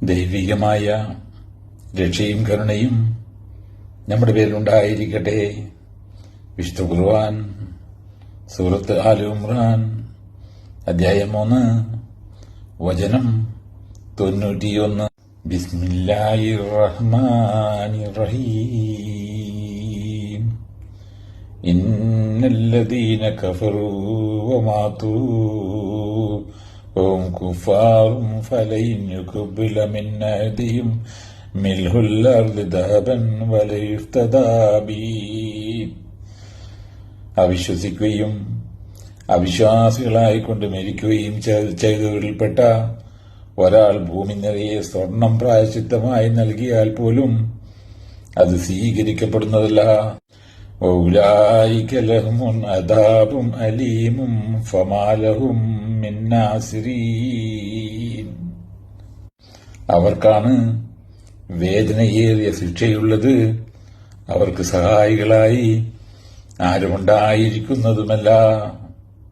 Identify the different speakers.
Speaker 1: ദൈവികമായ രക്ഷയും കരുണയും നമ്മുടെ പേരിലുണ്ടായിരിക്കട്ടെ. വിശുദ്ധ ഖുർആൻ സൂറത്ത് ആൽ ഇംറാൻ അധ്യായം 3 വചനം 91. ബിസ്മില്ലാഹിർ റഹ്മാനിർ റഹീം. ഇന്നല്ലദീന കഫറൂ വമാതൂ വഹും കുഫാറുൻ ഫലൻ യുഖ്ബല മിൻ അഹദിഹിം മിൽഹുൽ അർളി ദഹബൻ വലാ യുഫ്തദാ ബിഹി. അവിശ്വസിക്കുകയും അവിശ്വാസികളായിക്കൊണ്ട് മരിക്കുകയും ചെയ്തവരിൽപ്പെട്ട ഒരാൾ ഭൂമി നിറയെ സ്വർണം പ്രായശ്ചിത്തമായി നൽകിയാൽ പോലും അത് സ്വീകരിക്കപ്പെടുന്നതല്ല. വൗലായിക ലഹും അദാബുൻ അലീമുൻ ഫമാ ലഹും മിൻ നാസിരീൻ. അവർക്കാണ് വേദനയേറിയ ശിക്ഷയുള്ളത്. അവർക്ക് സഹായികളായി ആരുമുണ്ടായിരിക്കുന്നതുമല്ല.